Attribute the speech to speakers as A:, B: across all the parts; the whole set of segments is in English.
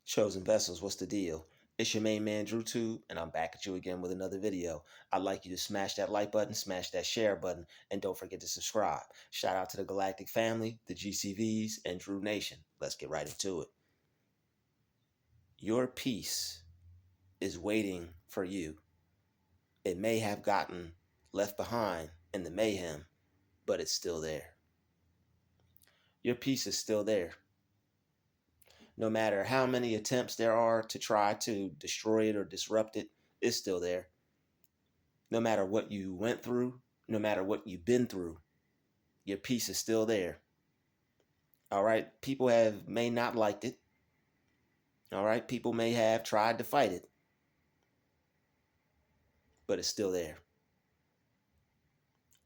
A: Chosen vessels, what's the deal? It's your main man Druuill, and I'm back at you again with another video. I'd like you to smash that like button, smash that share button, and don't forget to subscribe. Shout out to the Galactic family, the GCVs, and Druuill Nation. Let's get right into it. Your peace is waiting for you. It may have gotten left behind in the mayhem, but it's still there. Your peace is still there. No matter how many attempts there are to try to destroy it or disrupt it, it's still there. No matter what you went through, no matter what you've been through, your peace is still there. All right. People may not liked it. All right. People may have tried to fight it, but it's still there.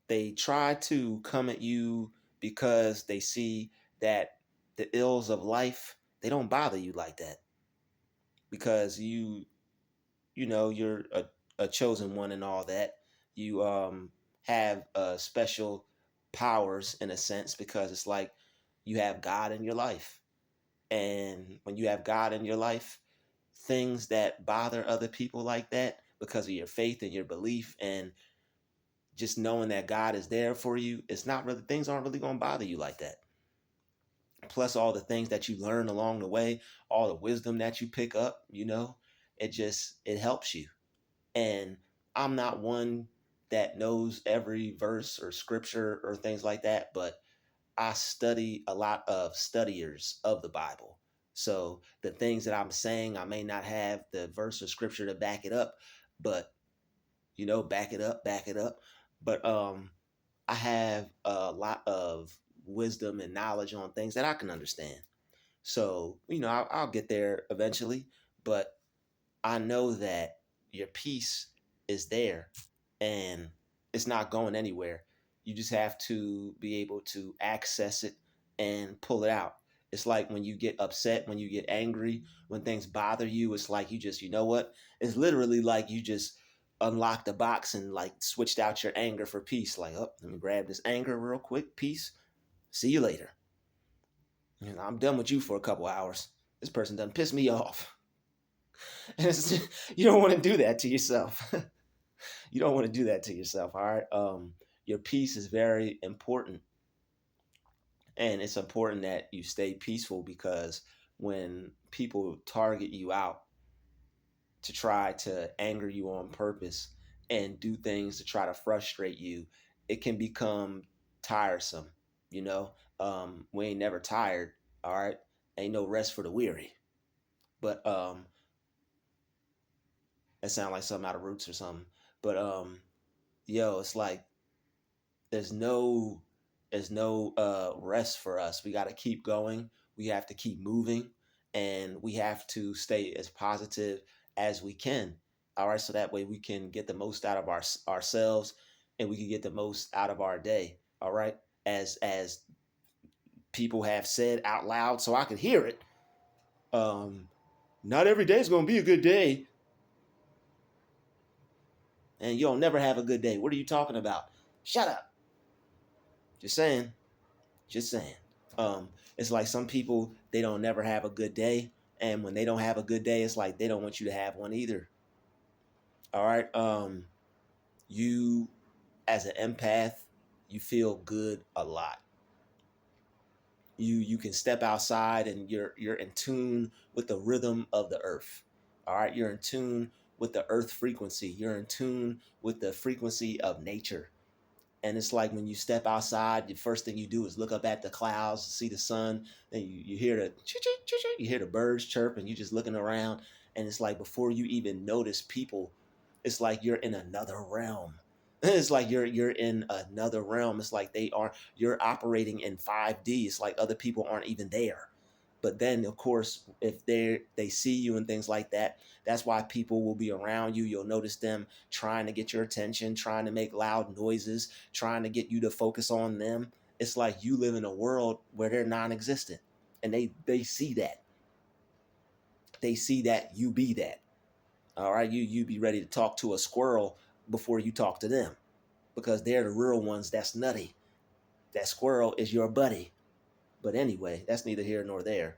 A: They try to come at you because they see that the ills of life, they don't bother you like that because you're a chosen one and all that. You have special powers in a sense because it's like you have God in your life. And when you have God in your life, things that bother other people like that because of your faith and your belief and just knowing that God is there for you, it's not really, things aren't really going to bother you like that. Plus all the things that you learn along the way, all the wisdom that you pick up, it helps you. And I'm not one that knows every verse or scripture or things like that, but I study a lot of studiers of the Bible. So the things that I'm saying, I may not have the verse or scripture to back it up, but back it up, back it up. But I have a lot of wisdom and knowledge on things that I can understand. So, I'll get there eventually, but I know that your peace is there and it's not going anywhere. You just have to be able to access it and pull it out. It's like when you get upset, when you get angry, when things bother you, it's like you just, you know what? It's literally like you just unlocked the box and like switched out your anger for peace. Like, oh, let me grab this anger real quick. Peace. See you later. I'm done with you for a couple hours. This person done pissed me off. And you don't want to do that to yourself. You don't want to do that to yourself. All right. Your peace is very important. And it's important that you stay peaceful because when people target you out to try to anger you on purpose and do things to try to frustrate you, it can become tiresome. We ain't never tired. All right. Ain't no rest for the weary. But that sounds like something out of Roots or something. But it's like there's no rest for us. We got to keep going. We have to keep moving, and we have to stay as positive as we can. All right, so that way we can get the most out of ourselves, and we can get the most out of our day. All right, as people have said out loud, so I could hear it. Not every day is going to be a good day, and you'll never have a good day. What are you talking about? Shut up. Just saying. Just saying. It's like some people, they don't never have a good day. And when they don't have a good day, it's like they don't want you to have one either. All right. You as an empath, you feel good a lot. You can step outside and you're in tune with the rhythm of the earth. All right. You're in tune with the earth frequency. You're in tune with the frequency of nature. And it's like when you step outside, the first thing you do is look up at the clouds, see the sun, then you hear the you hear the birds chirp, and you just looking around. And it's like before you even notice people, it's like you're in another realm. It's like you're in another realm. It's like you're operating in 5D. It's like other people aren't even there. But then, of course, if they see you and things like that, that's why people will be around you. You'll notice them trying to get your attention, trying to make loud noises, trying to get you to focus on them. It's like you live in a world where they're non-existent, and they see that. They see that you be that. All right, you be ready to talk to a squirrel before you talk to them, because they're the real ones that's nutty. That squirrel is your buddy. But anyway, that's neither here nor there.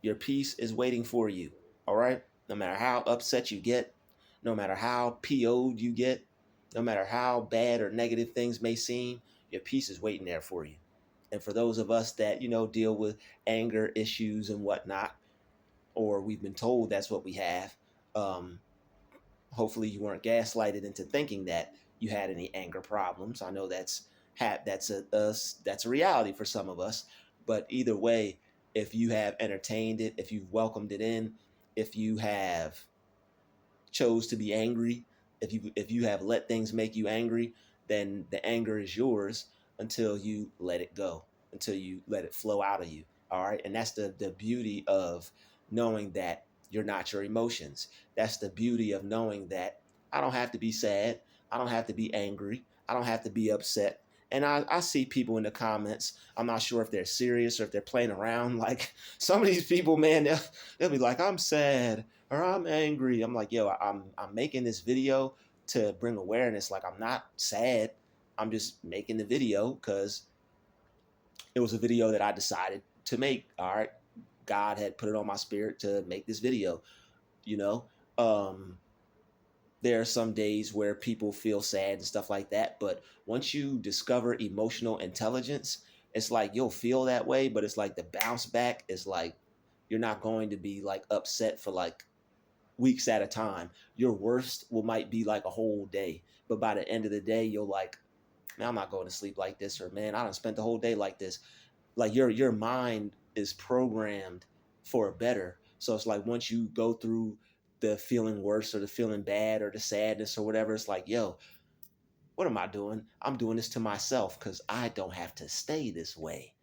A: Your peace is waiting for you. All right. No matter how upset you get, no matter how PO'd you get, no matter how bad or negative things may seem, your peace is waiting there for you. And for those of us that, deal with anger issues and whatnot, or we've been told that's what we have, um, hopefully you weren't gaslighted into thinking that you had any anger problems. I know that's a reality for some of us, but either way, if you have entertained it, if you've welcomed it in, if you have chose to be angry, if you have let things make you angry, then the anger is yours until you let it go, until you let it flow out of you. All right. And that's the beauty of knowing that you're not your emotions. That's the beauty of knowing that I don't have to be sad. I don't have to be angry. I don't have to be upset. And I see people in the comments. I'm not sure if they're serious or if they're playing around. Like some of these people, man, they'll be like, I'm sad or I'm angry. I'm like, yo, I'm making this video to bring awareness. Like, I'm not sad. I'm just making the video because it was a video that I decided to make. All right. God had put it on my spirit to make this video, you know. Um, there are some days where people feel sad and stuff like that, but once you discover emotional intelligence, it's like you'll feel that way, but it's like the bounce back is like you're not going to be like upset for like weeks at a time. Your worst will might be like a whole day, but by the end of the day, you're like, man, I'm not going to sleep like this, or man, I done spent the whole day like this. Like your mind is programmed for better. So it's like once you go through the feeling worse or the feeling bad or the sadness or whatever, it's like, yo, what am I doing? I'm doing this to myself because I don't have to stay this way.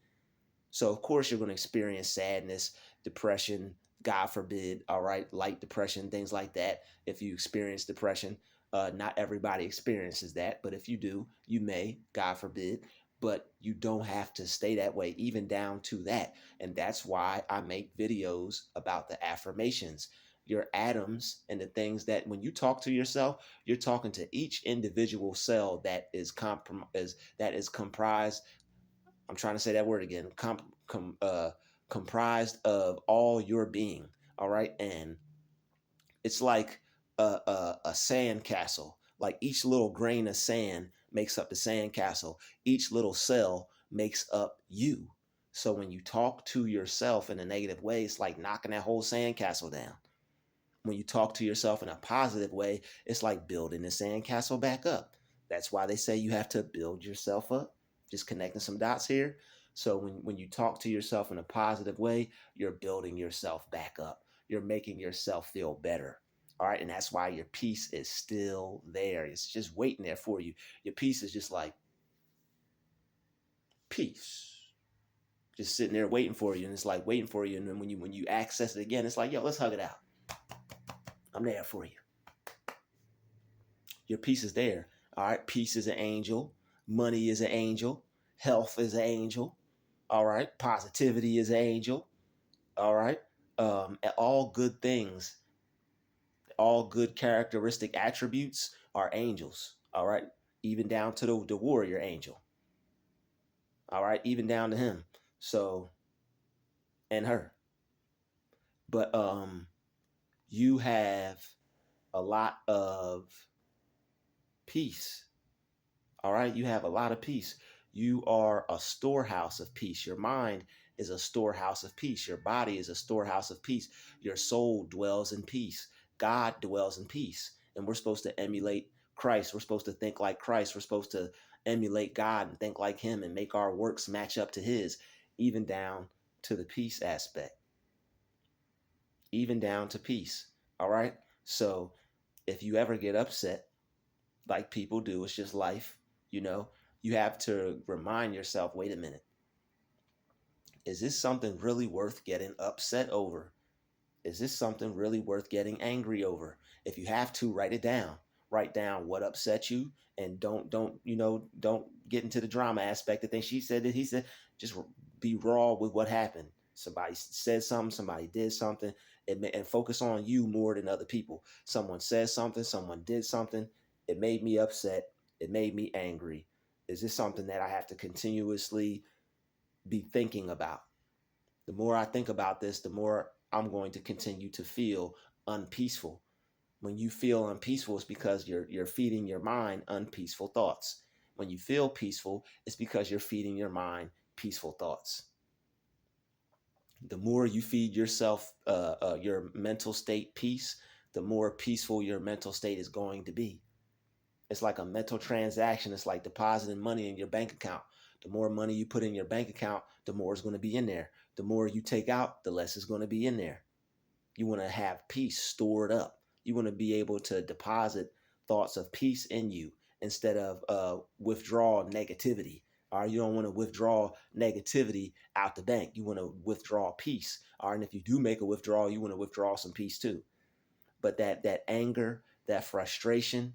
A: So of course you're going to experience sadness, depression, God forbid, all right, light depression, things like that. If you experience depression, not everybody experiences that, but if you do, you may, God forbid, but you don't have to stay that way, even down to that. And that's why I make videos about the affirmations, your atoms, and the things that when you talk to yourself, you're talking to each individual cell that is comprised. I'm trying to say that word again. Comprised of all your being. All right, and it's like a sand castle. Like each little grain of sand makes up the sand castle. Each little cell makes up you. So when you talk to yourself in a negative way, it's like knocking that whole sand castle down. When you talk to yourself in a positive way, it's like building the sandcastle back up. That's why they say you have to build yourself up. Just connecting some dots here. So when you talk to yourself in a positive way, you're building yourself back up. You're making yourself feel better. All right. And that's why your peace is still there. It's just waiting there for you. Your peace is just like peace. Just sitting there waiting for you. And it's like waiting for you. And then when you access it again, it's like, yo, let's hug it out. I'm there for you. Your peace is there. All right. Peace is an angel. Money is an angel. Health is an angel. All right. Positivity is an angel. All right. All good things, all good characteristic attributes are angels. All right. Even down to the warrior angel. All right. Even down to him. So, and her. But you have a lot of peace. All right. You have a lot of peace. You are a storehouse of peace. Your mind is a storehouse of peace. Your body is a storehouse of peace. Your soul dwells in peace. God dwells in peace. And we're supposed to emulate Christ. We're supposed to think like Christ. We're supposed to emulate God and think like him and make our works match up to his, even down to the peace aspect, even down to peace. All right. So if you ever get upset, like people do, it's just life, you know, you have to remind yourself, wait a minute, is this something really worth getting upset over? Is this something really worth getting angry over? If you have to, write it down. Write down what upset you, and don't get into the drama aspect of things. She said that he said, just be raw with what happened. Somebody said something, somebody did something, and focus on you more than other people. Someone said something, someone did something. It made me upset. It made me angry. Is this something that I have to continuously be thinking about? The more I think about this, the more I'm going to continue to feel unpeaceful. When you feel unpeaceful, it's because you're feeding your mind unpeaceful thoughts. When you feel peaceful, it's because you're feeding your mind peaceful thoughts. The more you feed yourself your mental state peace, the more peaceful your mental state is going to be. It's like a mental transaction. It's like depositing money in your bank account. The more money you put in your bank account, the more is going to be in there. The more you take out, the less is going to be in there. You want to have peace stored up. You want to be able to deposit thoughts of peace in you instead of withdraw negativity. All right, you don't want to withdraw negativity out the bank. You want to withdraw peace. All right, and if you do make a withdrawal, you want to withdraw some peace too. But that anger, that frustration,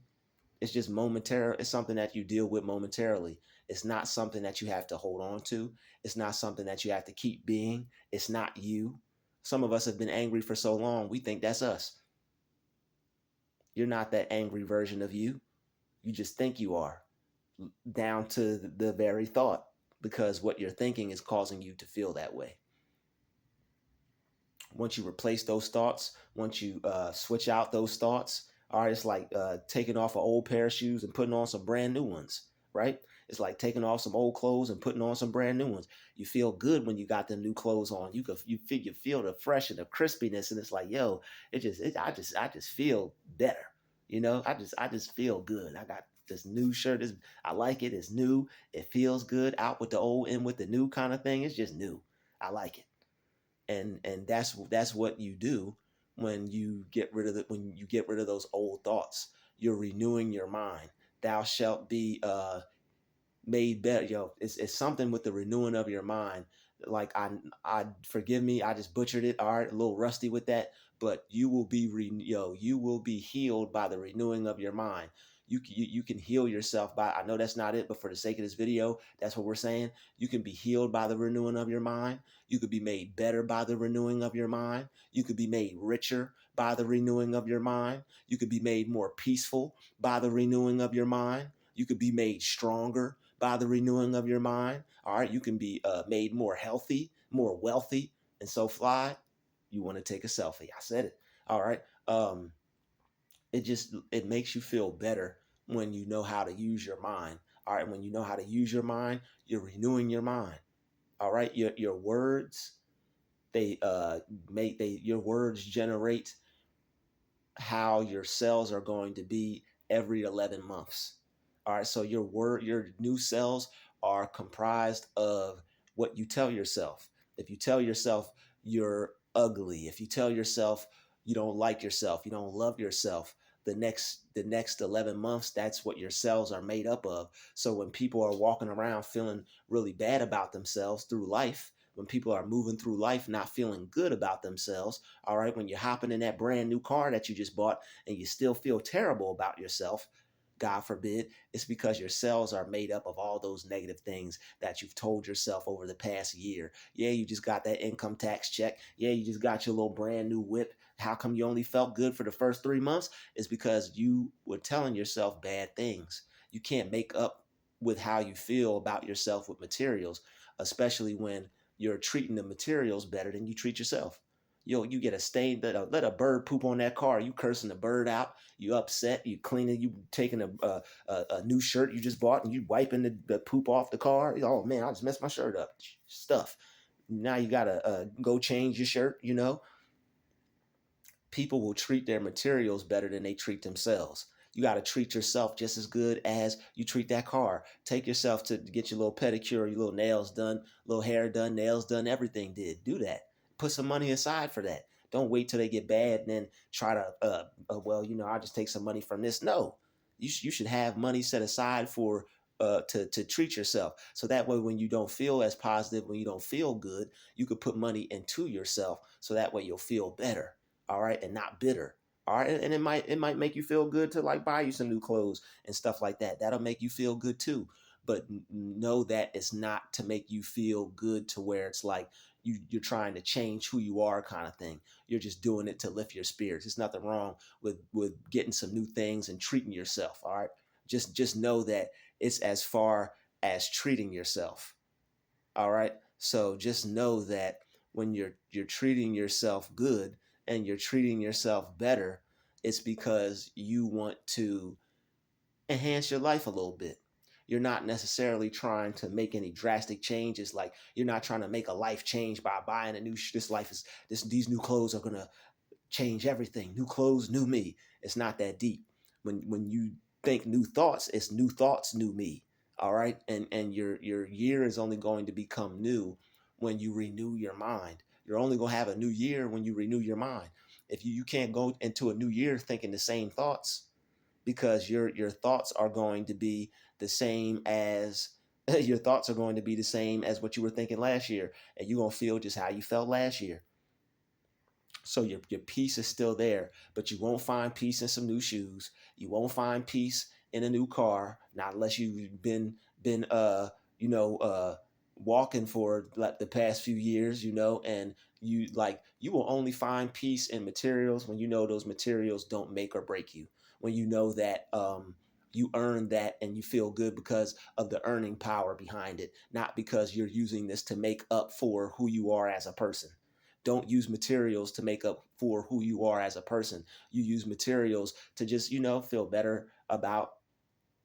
A: it's just momentary. It's something that you deal with momentarily. It's not something that you have to hold on to. It's not something that you have to keep being. It's not you. Some of us have been angry for so long, we think that's us. You're not that angry version of you. You just think you are, down to the very thought, because what you're thinking is causing you to feel that way. Once you replace those thoughts, once you switch out those thoughts, all right, it's like taking off an old pair of shoes and putting on some brand new ones, right? It's like taking off some old clothes and putting on some brand new ones. You feel good when you got the new clothes on. You feel the fresh and the crispiness, and it's like, yo, I just feel better. I just feel good. I got this new shirt. I like it. It's new. It feels good. Out with the old, in with the new kind of thing. It's just new. I like it. And that's what you do when you get rid of those old thoughts. You're renewing your mind. Thou shalt be made better. It's something with the renewing of your mind. Like, I forgive me, I just butchered it. All right, a little rusty with that, but you will be healed by the renewing of your mind. You can heal yourself by, I know that's not it, but for the sake of this video, that's what we're saying. You can be healed by the renewing of your mind. You could be made better by the renewing of your mind. You could be made richer by the renewing of your mind. You could be made more peaceful by the renewing of your mind. You could be made stronger by the renewing of your mind. All right, you can be made more healthy, more wealthy, and so fly. You want to take a selfie? I said it. All right. It makes you feel better when you know how to use your mind. All right, when you know how to use your mind, you're renewing your mind. All right, your words, your words generate how your cells are going to be every 11 months. All right, so your new cells are comprised of what you tell yourself. If you tell yourself you're ugly, if you tell yourself you don't like yourself, you don't love yourself, the next 11 months, that's what your cells are made up of. So when people are walking around feeling really bad about themselves through life, when people are moving through life not feeling good about themselves, all right, when you're hopping in that brand new car that you just bought and you still feel terrible about yourself, God forbid, it's because your cells are made up of all those negative things that you've told yourself over the past year. Yeah, you just got that income tax check. Yeah, you just got your little brand new whip. How come you only felt good for the first 3 months? It's because you were telling yourself bad things. You can't make up with how you feel about yourself with materials, especially when you're treating the materials better than you treat yourself. You get a stain, let a bird poop on that car. You cursing the bird out. You upset. You cleaning. You taking a new shirt you just bought and you wiping the poop off the car. Oh man, I just messed my shirt up. Stuff. Now you gotta go change your shirt. People will treat their materials better than they treat themselves. You got to treat yourself just as good as you treat that car. Take yourself to get your little pedicure, your little nails done, little hair done, nails done, everything did. Do that. Put some money aside for that. Don't wait till they get bad and then try to, I'll just take some money from this. No, you should have money set aside for to treat yourself. So that way, when you don't feel as positive, when you don't feel good, you could put money into yourself. So that way you'll feel better. All right, and not bitter. All right, and it might make you feel good to like buy you some new clothes and stuff like that. That'll make you feel good too. But know that it's not to make you feel good to where it's like you're trying to change who you are kind of thing. You're just doing it to lift your spirits. There's nothing wrong with getting some new things and treating yourself. All right, just know that it's as far as treating yourself. All right, so just know that when you're treating yourself good and you're treating yourself better, it's because you want to enhance your life a little bit. You're not necessarily trying to make any drastic changes. Like, you're not trying to make a life change by buying a new this life is this these new clothes are gonna change everything. New clothes, new me. It's not that deep. When you think new thoughts, it's new thoughts, new me. All right. And your year is only going to become new when you renew your mind. You're only gonna have a new year when you renew your mind. If you can't go into a new year thinking the same thoughts, because your thoughts are going to be the same as your thoughts are going to be the same as what you were thinking last year, and you're going to feel just how you felt last year. So your peace is still there, but you won't find peace in some new shoes. You won't find peace in a new car, not unless you've been walking for like the past few years, and you will only find peace in materials when you know those materials don't make or break you. When you know that you earn that and you feel good because of the earning power behind it, not because you're using this to make up for who you are as a person. Don't use materials to make up for who you are as a person. You use materials to just, feel better about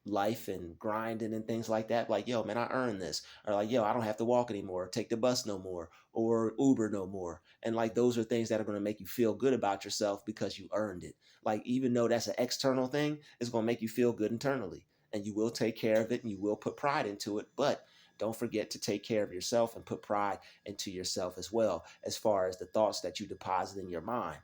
A: life and grinding and things like that. Like, yo, man, I earned this. Or like, yo, I don't have to walk anymore, take the bus no more, or Uber no more. And like, those are things that are going to make you feel good about yourself because you earned it. Like, even though that's an external thing, it's going to make you feel good internally. And you will take care of it and you will put pride into it. But don't forget to take care of yourself and put pride into yourself as well, as far as the thoughts that you deposit in your mind.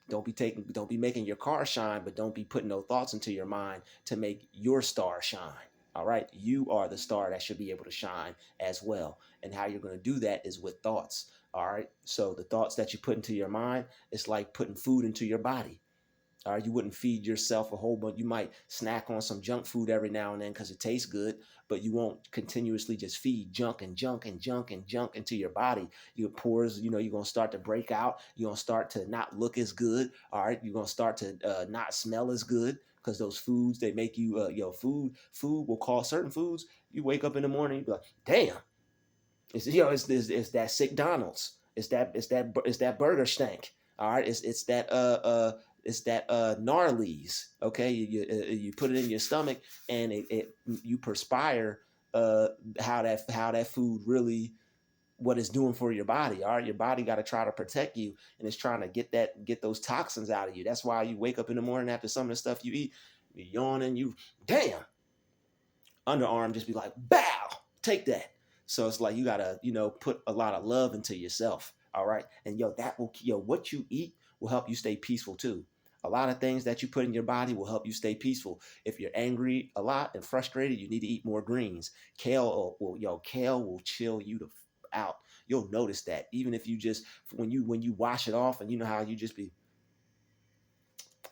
A: Don't be making your car shine, but don't be putting no thoughts into your mind to make your star shine. All right, you are the star that should be able to shine as well. And how you're going to do that is with thoughts. All right, so the thoughts that you put into your mind, it's like putting food into your body. All right, you wouldn't feed yourself a whole bunch. You might snack on some junk food every now and then because it tastes good, but you won't continuously just feed junk and junk and junk and junk into your body. Your pores, you're gonna start to break out. You're gonna start to not look as good. All right, you're gonna start to not smell as good because those foods they make you, food will cause certain foods. You wake up in the morning, you be like, damn, it's that sick Donald's. It's that burger stank. All right, it's that gnarlies. Okay, you put it in your stomach and you perspire how that food really what it's doing for your body. All right, your body got to try to protect you, and it's trying to get those toxins out of you. That's why you wake up in the morning after some of the stuff you eat, you yawning, you damn underarm just be like, bow, take that. So it's like you gotta, put a lot of love into yourself. All right. And what you eat will help you stay peaceful too. A lot of things that you put in your body will help you stay peaceful. If you're angry a lot and frustrated, you need to eat more greens. Kale will chill you out. You'll notice that even if you just when you wash it off and you know how you just be,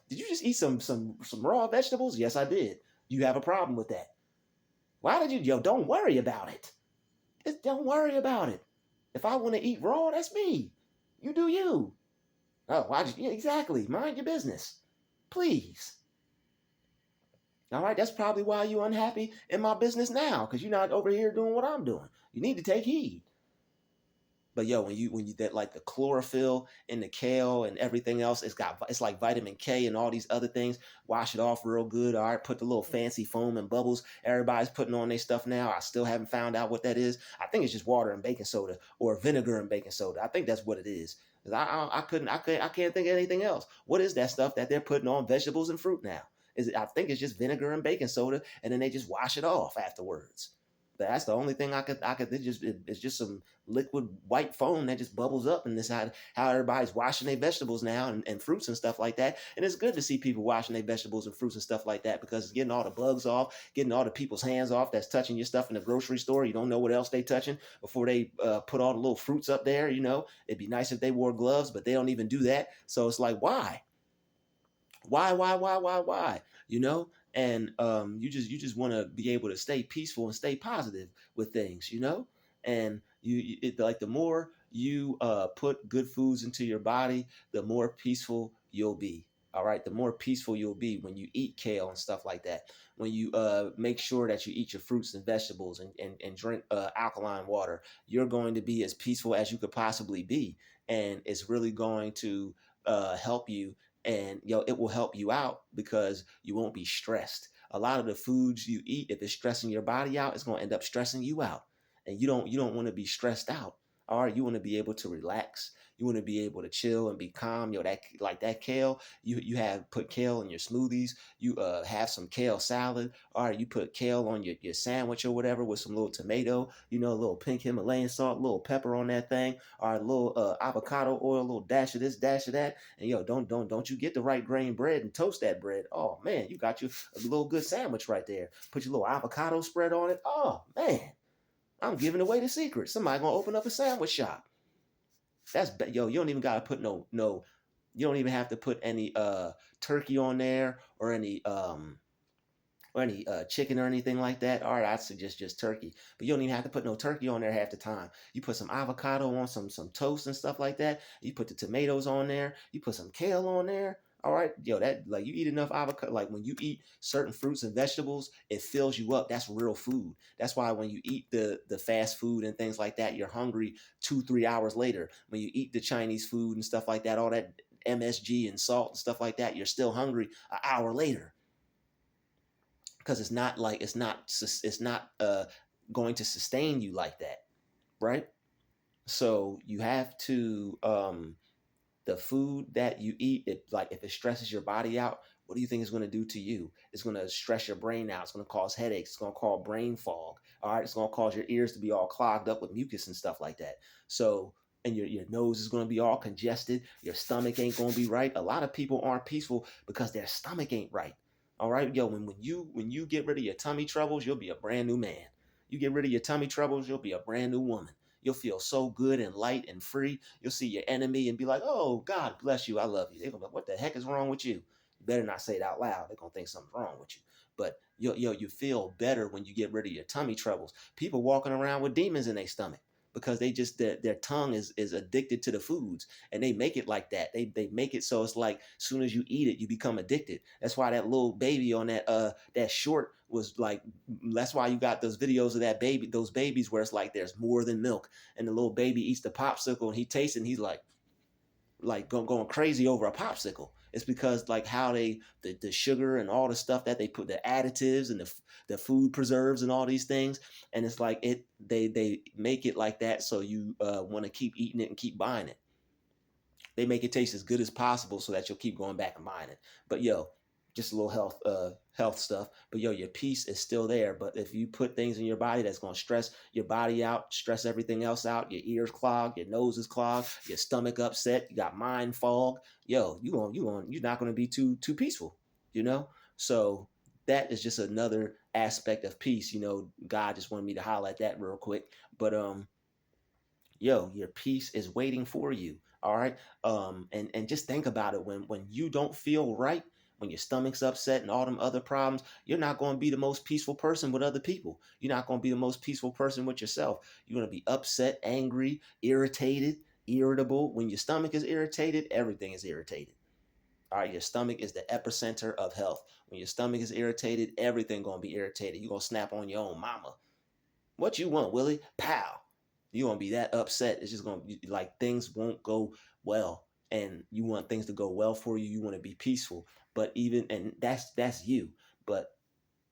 A: did you just eat some raw vegetables? Yes, I did. You have a problem with that. Why did you, don't worry about it. Just don't worry about it. If I want to eat raw, that's me. You do you. Oh, yeah, exactly. Mind your business. Please. All right, that's probably why you're unhappy in my business now, because you're not over here doing what I'm doing. You need to take heed. But when you that like the chlorophyll in the kale and everything else, it's like vitamin K and all these other things. Wash it off real good. All right, put the little fancy foam and bubbles everybody's putting on their stuff now. I still haven't found out what that is. I think it's just water and baking soda or vinegar and baking soda. I think that's what it is. 'Cause I can't think of anything else. What is that stuff that they're putting on vegetables and fruit now? I think it's just vinegar and baking soda, and then they just wash it off afterwards. That's the only thing I could it's just some liquid white foam that just bubbles up, and this how everybody's washing their vegetables now and fruits and stuff like that. And it's good to see people washing their vegetables and fruits and stuff like that, because it's getting all the bugs off, getting all the people's hands off that's touching your stuff in the grocery store. You don't know what else they touching before they put all the little fruits up there. It'd be nice if they wore gloves, but they don't even do that. So it's like, why, and you just want to be able to stay peaceful and stay positive with things, and like the more you put good foods into your body, the more peaceful you'll be. All right, the more peaceful you'll be when you eat kale and stuff like that. When you make sure that you eat your fruits and vegetables and drink alkaline water, you're going to be as peaceful as you could possibly be. And it's really going to help you. And it will help you out because you won't be stressed. A lot of the foods you eat, if it's stressing your body out, it's going to end up stressing you out. And you don't want to be stressed out. All right, you want to be able to relax. You want to be able to chill and be calm. That like that kale, you have put kale in your smoothies. You have some kale salad. All right, you put kale on your sandwich or whatever with some little tomato, a little pink Himalayan salt, a little pepper on that thing. All right, a little avocado oil, a little dash of this, dash of that. And don't you get the right grain bread and toast that bread. Oh man, you got you a little good sandwich right there. Put your little avocado spread on it. Oh man, I'm giving away the secret. Somebody gonna open up a sandwich shop. You don't even gotta put no, you don't even have to put any turkey on there or any chicken or anything like that. All right, I'd suggest just turkey. But you don't even have to put no turkey on there half the time. You put some avocado on some toast and stuff like that. You put the tomatoes on there. You put some kale on there. All right, that like you eat enough avocado. Like when you eat certain fruits and vegetables, it fills you up. That's real food. That's why when you eat the fast food and things like that, you're hungry 2-3 hours later. When you eat the Chinese food and stuff like that, all that MSG and salt and stuff like that, you're still hungry an hour later because it's not going to sustain you like that, right? So you have to the food that you eat, if it stresses your body out, what do you think it's going to do to you? It's going to stress your brain out. It's going to cause headaches. It's going to cause brain fog. All right, it's going to cause your ears to be all clogged up with mucus and stuff like that. So and your nose is going to be all congested. Your stomach ain't going to be right. A lot of people aren't peaceful because their stomach ain't right. All right, when you get rid of your tummy troubles, you'll be a brand new man. You get rid of your tummy troubles, you'll be a brand new woman. You'll feel so good and light and free. You'll see your enemy and be like, "Oh, God bless you. I love you." They're gonna be like, "What the heck is wrong with you?" You better not say it out loud. They're gonna think something's wrong with you. But you feel better when you get rid of your tummy troubles. People walking around with demons in their stomach because their tongue is addicted to the foods, and they make it like that. They make it so it's like as soon as you eat it, you become addicted. That's why that little baby on that short was like. That's why you got those videos of those babies where it's like there's more than milk, and the little baby eats the popsicle and he tastes it and he's like going crazy over a popsicle. It's because like how the sugar and all the stuff that they put, the additives and the food preserves and all these things, and it's like they make it like that so you want to keep eating it and keep buying it. They make it taste as good as possible so that you'll keep going back and buying it. But just a little health stuff. But your peace is still there. But if you put things in your body that's gonna stress your body out, stress everything else out, your ears clogged, your nose is clogged, your stomach upset, you got mind fog, you're not gonna be too peaceful, you know? So that is just another aspect of peace. God just wanted me to highlight that real quick. But your peace is waiting for you. All right. And just think about it. When you don't feel right, when your stomach's upset and all them other problems, you're not going to be the most peaceful person with other people. You're not going to be the most peaceful person with yourself. You're going to be upset, angry, irritated, irritable. When your stomach is irritated, everything is irritated. All right, your stomach is the epicenter of health. When your stomach is irritated, everything gonna be irritated. You're gonna snap on your own mama. What you want, Willie? Pow. You won't be that upset. It's just gonna be like things won't go well, and you want things to go well for you. You want to be peaceful, but that's you. But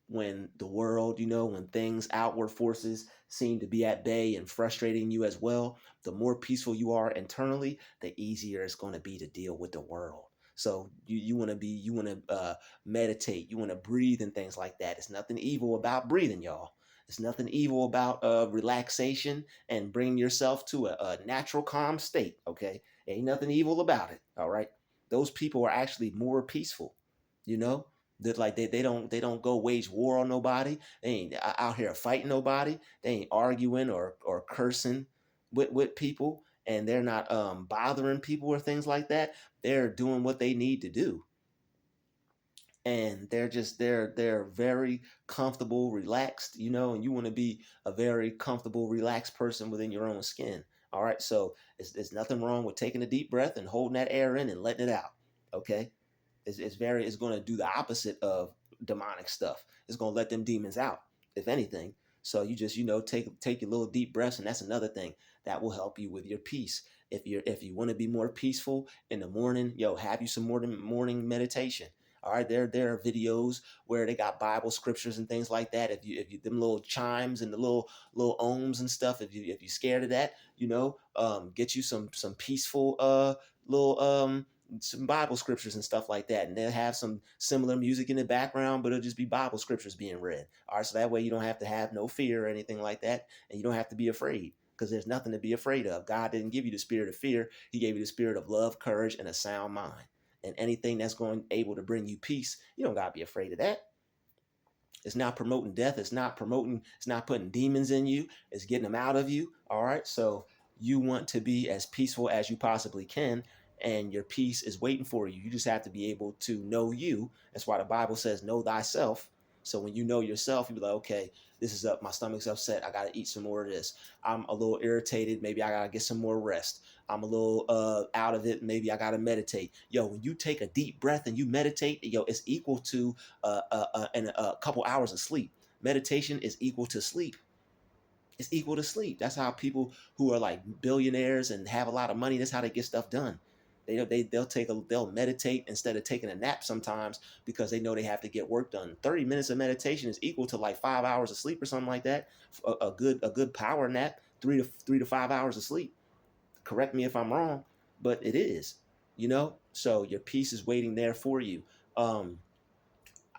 A: when the world, when things, outward forces seem to be at bay and frustrating you as well, the more peaceful you are internally, the easier it's going to be to deal with the world. So you want to meditate, you want to breathe and things like that. It's nothing evil about breathing, y'all. It's nothing evil about relaxation and bringing yourself to a natural calm state. Okay, ain't nothing evil about it. All right, those people are actually more peaceful. You know, that like they don't go wage war on nobody. They ain't out here fighting nobody. They ain't arguing or cursing with people, and they're not bothering people or things like that. They're doing what they need to do, and they're very comfortable, relaxed, and you want to be a very comfortable, relaxed person within your own skin. All right, so there's nothing wrong with taking a deep breath and holding that air in and letting it out. Okay, It's going to do the opposite of demonic stuff. It's going to let them demons out, if anything. So you just, take your little deep breaths, and that's another thing that will help you with your peace. If you want to be more peaceful in the morning, have you some morning meditation. All right, there are videos where they got Bible scriptures and things like that. If you them little chimes and the little ohms and stuff, if you scared of that, get you some peaceful little some Bible scriptures and stuff like that. And they'll have some similar music in the background, but it'll just be Bible scriptures being read. All right, so that way you don't have to have no fear or anything like that, and you don't have to be afraid, because there's nothing to be afraid of. God didn't give you the spirit of fear. He gave you the spirit of love, courage, and a sound mind. And anything that's able to bring you peace, you don't gotta be afraid of that. It's not promoting death. It's not putting demons in you. It's getting them out of you. All right. So you want to be as peaceful as you possibly can, and your peace is waiting for you. You just have to be able to know you. That's why the Bible says, know thyself. So when you know yourself, you be like, okay, this is up. My stomach's upset. I got to eat some more of this. I'm a little irritated. Maybe I got to get some more rest. I'm a little out of it. Maybe I got to meditate. When you take a deep breath and you meditate, it's equal to and a couple hours of sleep. Meditation is equal to sleep. It's equal to sleep. That's how people who are like billionaires and have a lot of money, that's how they get stuff done. They'll meditate instead of taking a nap sometimes, because they know they have to get work done. 30 minutes of meditation is equal to like 5 hours of sleep or something like that. A good power nap, 3 to 5 hours of sleep. Correct me if I'm wrong, but it is. So your peace is waiting there for you.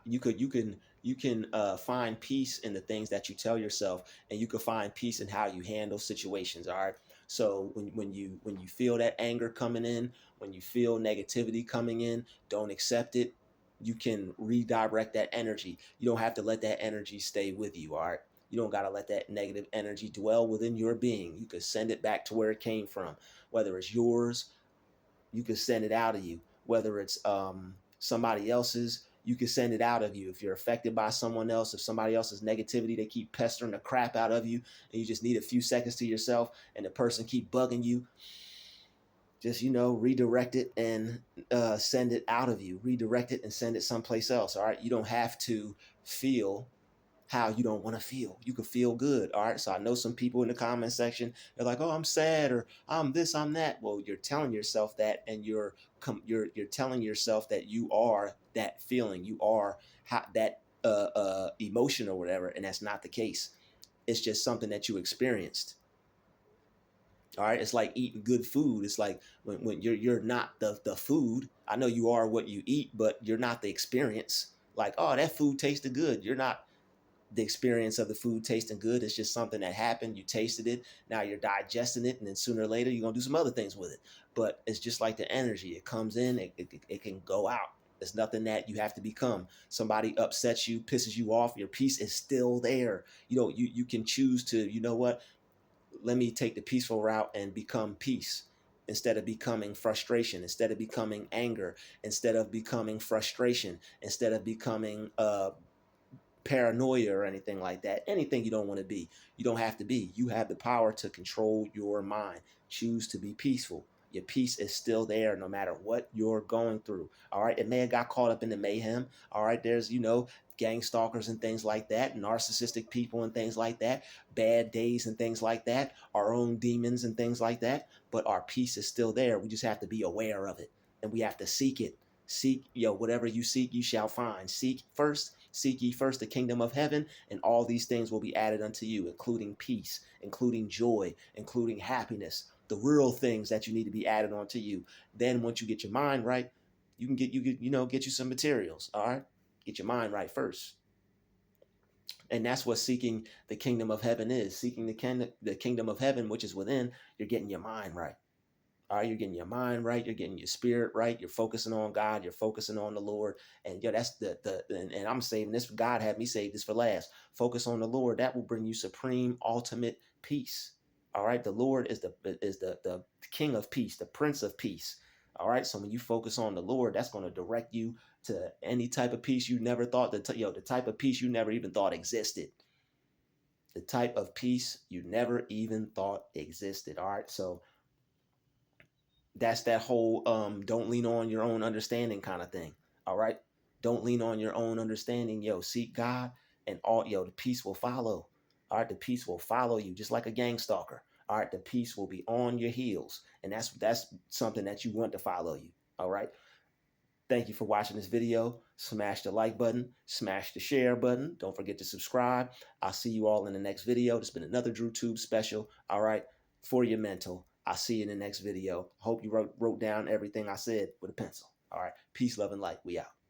A: You can find peace in the things that you tell yourself, and you can find peace in how you handle situations. All right. So when you feel that anger coming in, when you feel negativity coming in, don't accept it. You can redirect that energy. You don't have to let that energy stay with you. All right. You don't got to let that negative energy dwell within your being. You could send it back to where it came from, whether it's yours. You can send it out of you. Whether it's somebody else's, you can send it out of you. If you're affected by someone else, if somebody else's negativity, they keep pestering the crap out of you, and you just need a few seconds to yourself, and the person keep bugging you, just redirect it and send it out of you. Redirect it and send it someplace else. All right, you don't have to feel how you don't want to feel. You can feel good. All right. So I know some people in the comment section, they're like, oh, I'm sad, or I'm this, I'm that. Well, you're telling yourself that, and you're telling yourself that you are that feeling. You are that emotion or whatever. And that's not the case. It's just something that you experienced. All right. It's like eating good food. It's like when you're not the food. I know you are what you eat, but you're not the experience. Like, oh, that food tasted good. You're not the experience of the food tasting good. It's just something that happened. You tasted it. Now you're digesting it. And then sooner or later, you're going to do some other things with it. But it's just like the energy. It comes in, it can go out. It's nothing that you have to become. Somebody upsets you, pisses you off. Your peace is still there. You can choose to, what? Let me take the peaceful route and become peace, instead of becoming frustration, instead of becoming anger, instead of becoming frustration, instead of becoming paranoia or anything like that. Anything you don't want to be, you don't have to be. You have the power to control your mind. Choose to be peaceful. Your peace is still there no matter what you're going through. All right. It may have got caught up in the mayhem. All right. There's, gang stalkers and things like that, narcissistic people and things like that, bad days and things like that, our own demons and things like that. But our peace is still there. We just have to be aware of it, and we have to seek it. Seek, whatever you seek, you shall find. Seek ye first the kingdom of heaven, and all these things will be added unto you, including peace, including joy, including happiness, the real things that you need to be added onto you. Then once you get your mind right, get you some materials. All right, get your mind right first. And that's what seeking the kingdom of heaven is. Seeking the kingdom of heaven, which is within. You're getting your mind right. All right, you're getting your mind right. You're getting your spirit right. You're focusing on God. You're focusing on the Lord. And that's and I'm saving this. God had me save this for last. Focus on the Lord. That will bring you supreme, ultimate peace. All right, the Lord is the King of peace, the Prince of peace. All right, so when you focus on the Lord, that's going to direct you to any type of peace you never thought that the type of peace you never even thought existed. The type of peace you never even thought existed. All right, so that's that whole don't lean on your own understanding kind of thing. All right. Don't lean on your own understanding. Yo, seek God and all, yo, the peace will follow. All right. The peace will follow you just like a gang stalker. All right. The peace will be on your heels. And that's something that you want to follow you. All right. Thank you for watching this video. Smash the like button, smash the share button. Don't forget to subscribe. I'll see you all in the next video. This has been another DruTube special. All right. For your mental. I'll see you in the next video. Hope you wrote down everything I said with a pencil. All right. Peace, love, and light. We out.